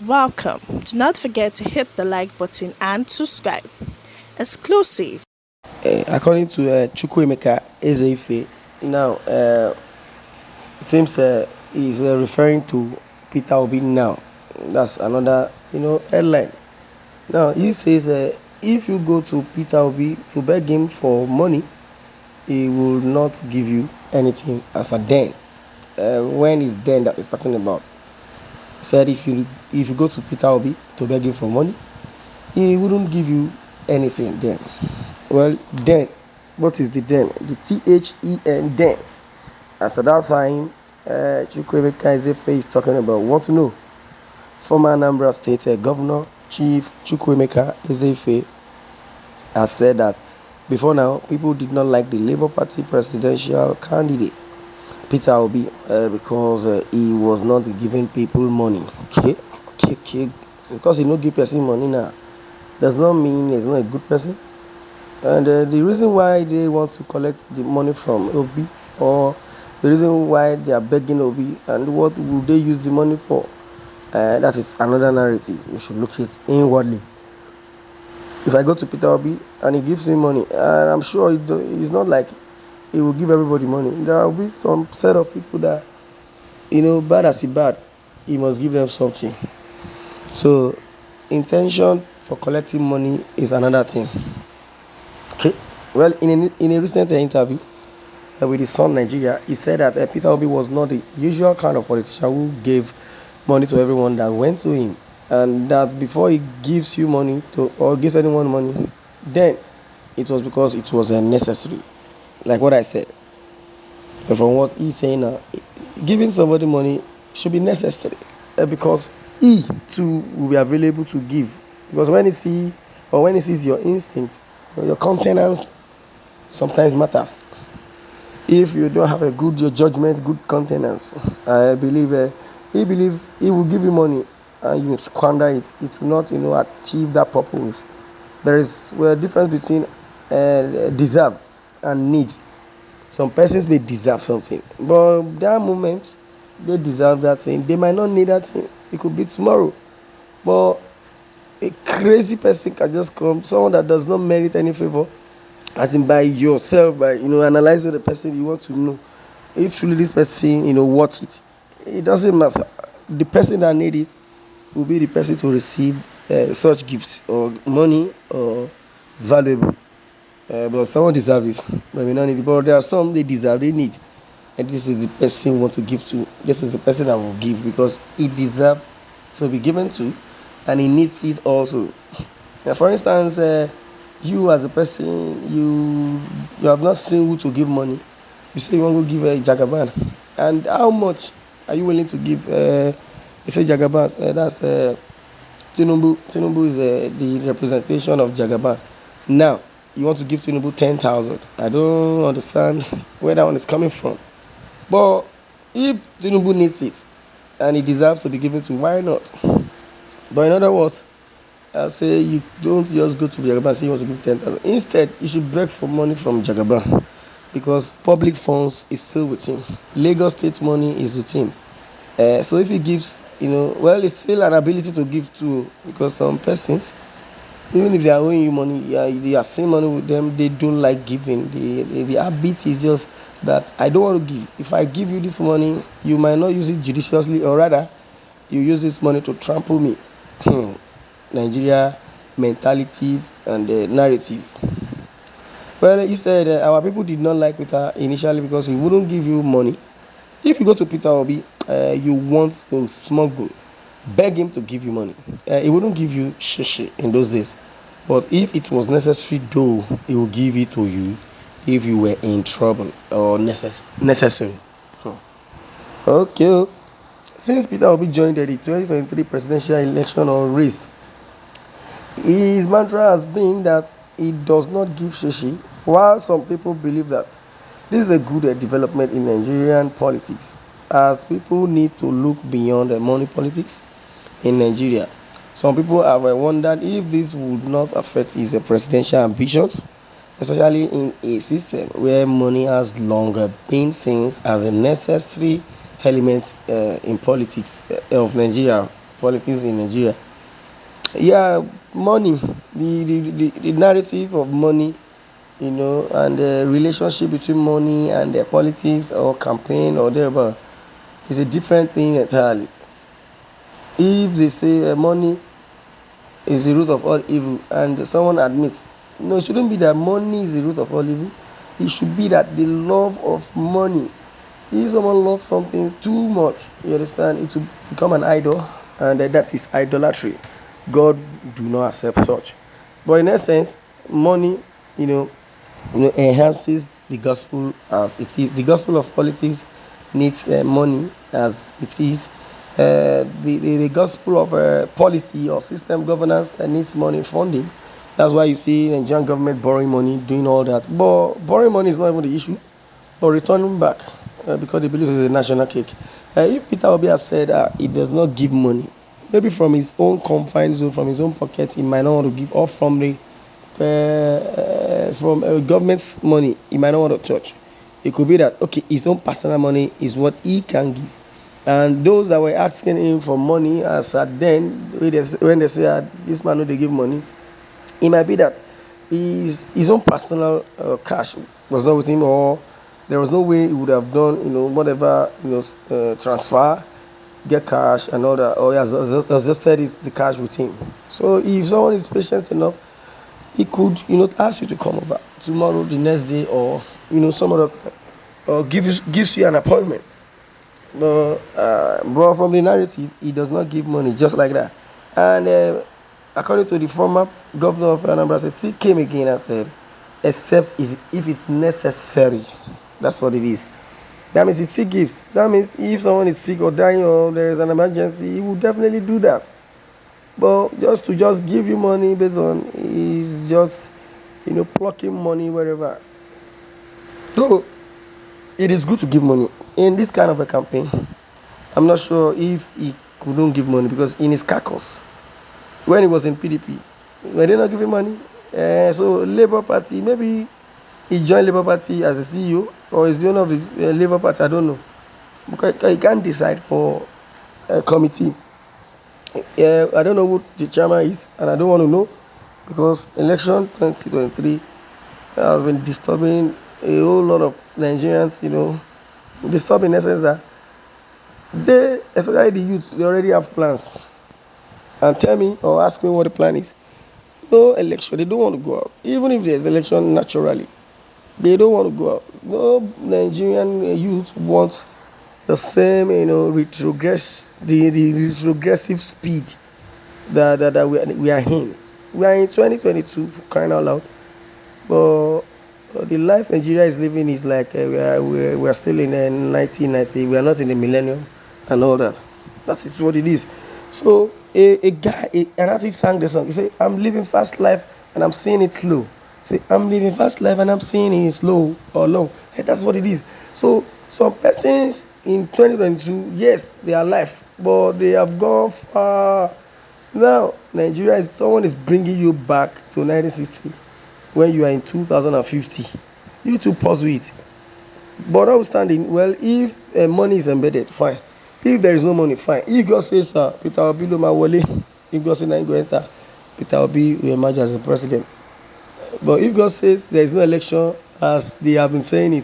Welcome. Do not forget to hit the like button and subscribe. Exclusive. According to Chukwuemeka Ezeife, now it seems he's referring to Peter Obi now. That's another, headline. Now he says if you go to Peter Obi to beg him for money, he will not give you anything as a den. When is den that he's talking about? He said if you go to Peter Obi to beg him for money, he wouldn't give you anything then. Well, then, what is the then? The THEN then. As at that time, Chukwuemeka Ezeife is talking about. Want to know? Former Anambra State Governor Chief Chukwuemeka Ezeife has said that before now, people did not like the Labour Party presidential candidate Peter Obi because he was not giving people money. Okay. Because he no give person money now, does not mean he's not a good person. And the reason why they want to collect the money from Obi, or the reason why they are begging Obi, and what will they use the money for? That is another narrative. You should look at inwardly. If I go to Peter Obi and he gives me money, and I'm sure it's not like he will give everybody money. There will be some set of people that, bad as he bad, he must give them something. So, intention for collecting money is another thing. Okay. Well, in a recent interview with the Sun Nigeria, he said that Peter Obi was not the usual kind of politician who gave money to everyone that went to him, and that before he gives you money to or gives anyone money, then it was because it was necessary. Like what I said, and from what he's saying now, giving somebody money should be necessary because he too will be available to give. Because when he sees your instinct, your countenance sometimes matters. If you don't have a good your judgment, good countenance, I believe he will give you money and you squander it. It will not achieve that purpose. There is a difference between deserve and need. Some persons may deserve something, but that moment they deserve that thing, they might not need that thing. It could be tomorrow, but a crazy person can just come, someone that does not merit any favor, as in by yourself, by analyzing the person, you want to know if truly this person worth it. It doesn't matter. The person that need it will be the person to receive such gifts or money or valuable. But someone deserves it, but we not need it. But there are some they deserve, they need, and this is the person we want to give to. This is the person that will give because he deserves to be given to, and he needs it also. Now, for instance, you as a person, you have not seen who to give money. You say you want to give a Jagaban, and how much are you willing to give? You say Jagaban, that's Tinubu. Tinubu is the representation of Jagaban. Now you want to give Tinubu 10,000. I don't understand where that one is coming from. But if Tinubu needs it and he deserves to be given to, why not? But in other words, I say you don't just go to Jagaban and say you want to give 10,000. Instead, you should beg for money from Jagaban because public funds is still with him. Lagos state money is with him. So if he gives, well, it's still an ability to give too because some persons, even if they are owing you money, they are same money with them, they don't like giving. The habit is just that I don't want to give. If I give you this money, you might not use it judiciously, or rather, you use this money to trample me. Nigeria mentality and narrative. Well, he said our people did not like Peter initially because he wouldn't give you money. If you go to Peter Obi, you want to smuggle, beg him to give you money. He wouldn't give you shishi in those days. But if it was necessary, though, he will give it to you if you were in trouble or necessary. Hmm. Okay. Since Peter Obi joined the 2023 presidential election or race, his mantra has been that he does not give shishi, while some people believe that this is a good development in Nigerian politics, as people need to look beyond money politics in Nigeria. Some people have wondered if this would not affect his presidential ambition, especially in a system where money has longer been seen as a necessary element in politics of Nigeria. politics in Nigeria. Yeah, money, the narrative of money, and the relationship between money and politics or campaign or thereabout is a different thing entirely. If they say money is the root of all evil and someone admits, no, it shouldn't be that money is the root of all evil. It should be that the love of money. If someone loves something too much, you understand, it will become an idol, and that is idolatry. God do not accept such. But in essence, money, you know, enhances the gospel as it is. The gospel of politics needs money as it is. The gospel of policy or system governance needs money funding. That's why you see Nigerian government borrowing money, doing all that. But borrowing money is not even the issue, but returning back because they believe it's a national cake. If Peter Obi has said he does not give money, maybe from his own confines zone, from his own pocket, he might not want to give, or from government's money, he might not want to touch. It could be that okay, his own personal money is what he can give, and those that were asking him for money as at then, when they say this man no dey give money, it might be that his own personal cash was not with him, or there was no way he would have done whatever transfer, get cash and all that, or he has just said the cash with him. So if someone is patient enough, he could ask you to come over tomorrow, the next day, or some other time, or gives you an appointment. But from the narrative, he does not give money just like that. And according to the former governor of Anambra State, he came again and said, except if it's necessary. That's what it is. That means he still gives. That means if someone is sick or dying or there is an emergency, he will definitely do that. But just give you money based on is just plucking money wherever. So it is good to give money in this kind of a campaign. I'm not sure if he couldn't give money because in his caucus, when he was in PDP, were they not giving money? So Labour Party, maybe he joined Labour Party as a CEO or is the owner of his Labour Party. I don't know because he can't decide for a committee. I don't know who the chairman is, and I don't want to know because election 2023 has been disturbing a whole lot of Nigerians. Disturbing in the essence that they, especially the youth, they already have plans. And tell me or ask me what the plan is. No election, they don't want to go out. Even if there's election naturally, they don't want to go out. No Nigerian youth wants the same, the retrogressive speed that we are in. We are in 2022 for crying out loud. But the life Nigeria is living is like we are still in 1990. We are not in the millennium and all that. That is what it is. So a guy, an artist sang the song. He said, "I'm living fast life and I'm seeing it slow." Say, "I'm living fast life and I'm seeing it slow or long." And that's what it is. So some persons in 2022, yes, they are alive, but they have gone far. Now Nigeria is someone is bringing you back to 1960 when you are in 2050. You too pursue it. But notwithstanding, well, if money is embedded, fine. If there is no money, fine. If God says, Peter Obi lo ma wole, if God says na him go enter, Peter Obi will emerge as the president. But if God says there is no election, as they have been saying it,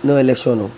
no election, no.